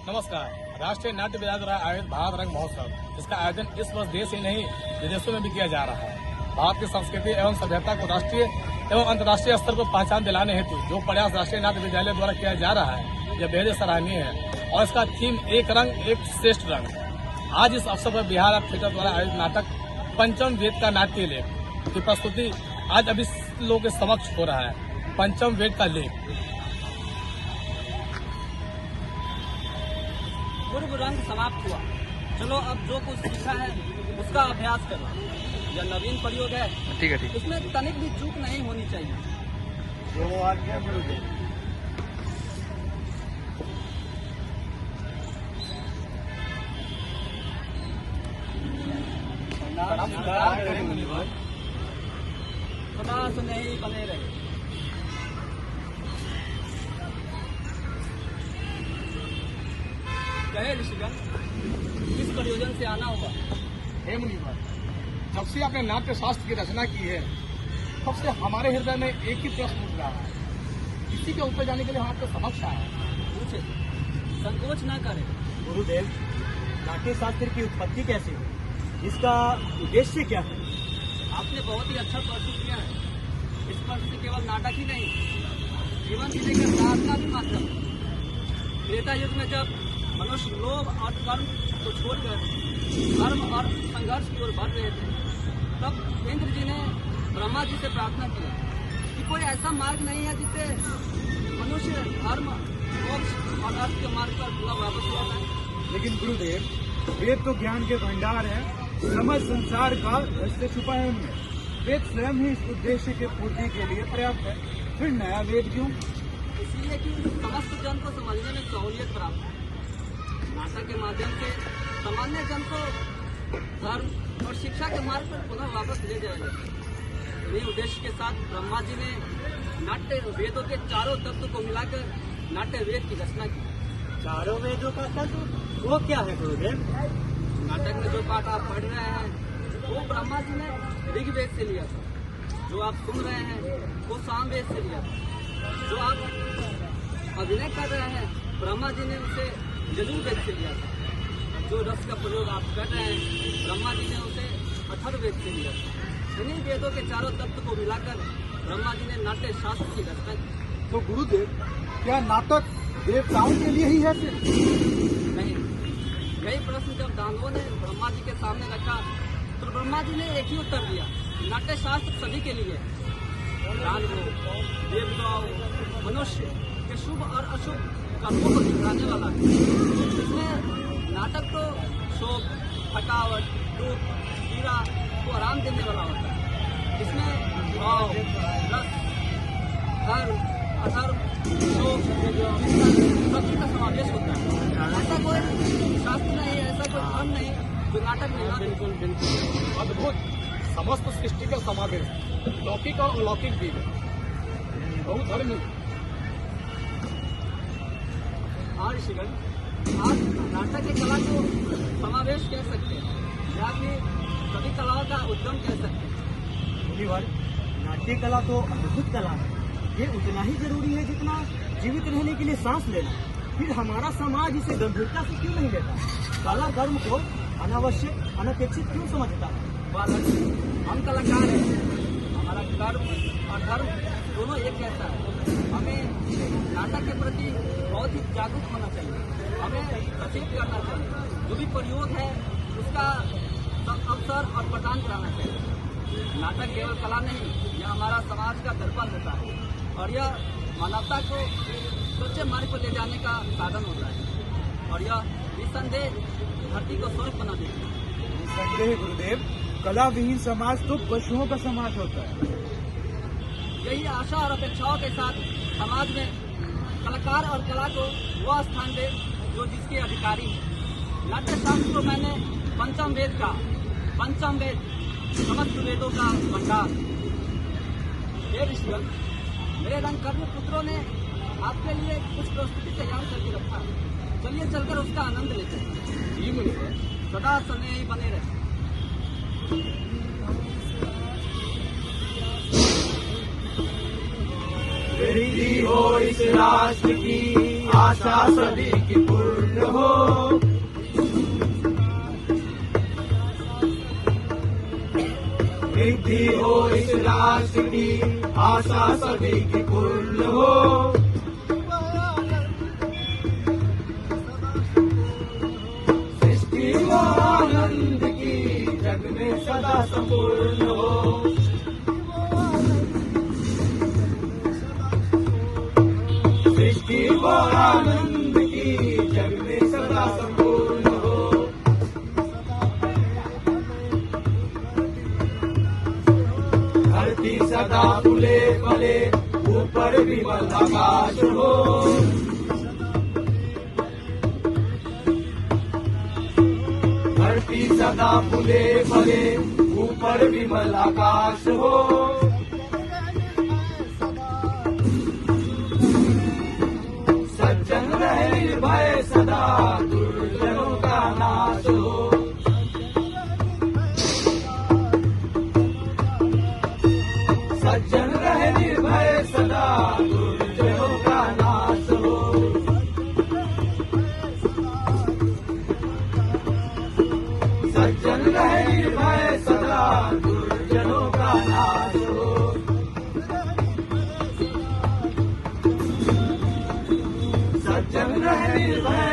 नमस्कार। राष्ट्रीय नाट्य विद्यालय द्वारा आयोजित भारत रंग महोत्सव, इसका आयोजन इस वर्ष देश ही नहीं विदेशों में भी किया जा रहा है। भारत की संस्कृति एवं सभ्यता को राष्ट्रीय एवं अंतर्राष्ट्रीय स्तर पर पहचान दिलाने हेतु जो प्रयास राष्ट्रीय नाट्य विद्यालय द्वारा किया जा रहा है, यह बेहद सराहनीय है और इसका थीम एक रंग एक श्रेष्ठ रंग। आज इस अवसर पर बिहार आर्ट थिएटर द्वारा आयोजित नाटक पंचम वेद का नाट्य लेख की प्रस्तुति आज अभी लोगों के समक्ष हो रहा है। पंचम वेद का लेख पूर्व रंग समाप्त हुआ, चलो अब जो कुछ सीखा है उसका अभ्यास करो। यह नवीन प्रयोग है, ठीक है, इसमें तनिक भी चूक नहीं होनी चाहिए। सदा सुनहरी बने रहे। कहे ऋषिगण, किस प्रयोजन से आना होगा? हे मुनिवर, जब से आपने नाट्य शास्त्र की रचना की है तब से हमारे हृदय में एक ही प्रश्न उठ रहा है। इसी के उत्तर जाने के लिए हम आपके समक्ष आए हैं। पूछे, संकोच न करें। गुरुदेव, नाट्य शास्त्र की उत्पत्ति कैसे हुई? इसका उद्देश्य क्या है? आपने बहुत ही अच्छा प्रश्न किया है। इस प्रश्न से केवल नाटक ही नहीं, जीवन जीने का साधना भी माध्यम। त्रेता युग में जब मनुष्य लोभ और कर्म को छोड़कर धर्म और संघर्ष की ओर बढ़ रहे थे, तब इंद्र जी ने ब्रह्मा जी से प्रार्थना की कि कोई ऐसा मार्ग नहीं है जिससे मनुष्य धर्म, मोक्ष और अर्थ के मार्ग पर पूरा वापस लौट आए। लेकिन गुरुदेव, वेद तो ज्ञान के भंडार है, समझ संसार का रहस्य छुपा है उनमें। वेद स्वयं ही इस उद्देश्य के पूर्ति के लिए पर्याप्त है, फिर नया वेद क्यों? इसलिए कि समस्त जन को समझने में सहूलियत प्राप्त है। नाटक के माध्यम से सामान्य जन को धर्म और शिक्षा के मार्ग पर पुनः वापस ले जाएगा। इन्हीं उद्देश्य के साथ ब्रह्मा जी ने नाट्य वेदों के चारों तत्व को मिलाकर नाट्य वेद की रचना की। चारों वेदों का तत्व वो क्या है गुरुदेव? नाटक में जो पाठ आप पढ़ रहे हैं वो ब्रह्मा जी ने ऋग्वेद से लिया था। जो आप सुन रहे हैं वो सामवेद से लिया था। जो आप अभिनय कर रहे हैं ब्रह्मा जी ने उसे यजुर्वेद से लिया था। जो रस का प्रयोग आप कर रहे हैं ब्रह्मा जी ने उसे अथर्ववेद से लिया था। इन्हीं वेदों के चारों तत्व को मिलाकर ब्रह्मा जी ने नाट्य शास्त्र की रचना की। तो गुरुदेव, क्या नाटक देवताओं के लिए ही है सिर्फ? नहीं, यही प्रश्न जब दानवों ने ब्रह्मा जी के सामने रखा तो ब्रह्मा जी ने एक ही उत्तर दिया, नाट्य शास्त्र सभी के लिए। दानवों, देवताओं, मनुष्य के शुभ और अशुभ कर्मों को दिखाने वाला है। इसमें नाटक तो शोक, थकावट, दुख, पीड़ा को आराम देने वाला होता है। इसमें भाव, रस, धर्म, अधर्म, शोक, सभी का समावेश होता है। ऐसा कोई शास्त्र नहीं, ऐसा कोई धर्म नहीं जो नाटक में ना। बिल्कुल अद्भुत, समस्त सृष्टि का समावेश, लौकिक और अलौकिक भी, बहुधर्मी। और ऋषिगण, आप नाटक की कला को समावेश कह सकते हैं या फिर सभी कलाओं का उद्गम कह सकते हैं। मुनिवर, नाट्य कला तो अद्भुत कला है। ये उतना ही जरूरी है जितना जीवित रहने के लिए सांस लेना। फिर हमारा समाज इसे गंभीरता से क्यों नहीं लेता? कला धर्म को अनावश्यक, अनपेक्षित क्यों समझता है? बालक, हम कलाकार हैं, हमारा कर्म और धर्म दोनों एक जैसा है। हमें नाटक के प्रति बहुत ही जागरूक होना चाहिए, हमें सचेत करना चाहिए। जो भी प्रयोग है उसका अवसर और प्रदान कराना चाहिए। नाटक केवल कला नहीं, यह हमारा समाज का दर्पण होता है और यह मानवता को सच्चे मार्ग पर ले जाने का साधन होता है और यह निस्संदेह धरती को स्वर्ग बना देती है। निस्संदेह गुरुदेव, कला विहीन समाज तो पशुओं का समाज होता है। यही आशा और अपेक्षाओं के साथ समाज में कलाकार और कला को वह स्थान दे जो जिसके अधिकारी हैं। नाट्य शास्त्र को मैंने पंचम वेद का, पंचम वेद समस्त वेदों का भंडार। हे ऋषिगण, मेरे रंगकर्मी पुत्रों ने आपके लिए कुछ प्रस्तुति तैयार करके रखा है। चलिए चलकर उसका आनंद लेते हैं। जी मुनिवर, सदा स्नेही बने रहे। वृद्धि हो इस राष्ट्र की आशा सभी की पूर्ण हो। वृद्धि हो इस राष्ट्र की आशा सभी की पूर्ण हो। सृष्टि व आनंद की जग में सदा संपूर्ण हो। सृष्टि व आनंद की जग में सदा संपूर्ण हो। धरती सदा फूले फले ऊपर विमल आकाश हो। धरती सदा फूले फले ऊपर विमल आकाश हो। सज्जन रहे निर्भय सदा दुर्जनों का नाश हो। सज्जन रहे निर्भय सदा दुर्जनों का नाश हो। सज्जन रहे निर्भय सदा दुर्जनों का नाश हो। सज्जन रहे निर्भय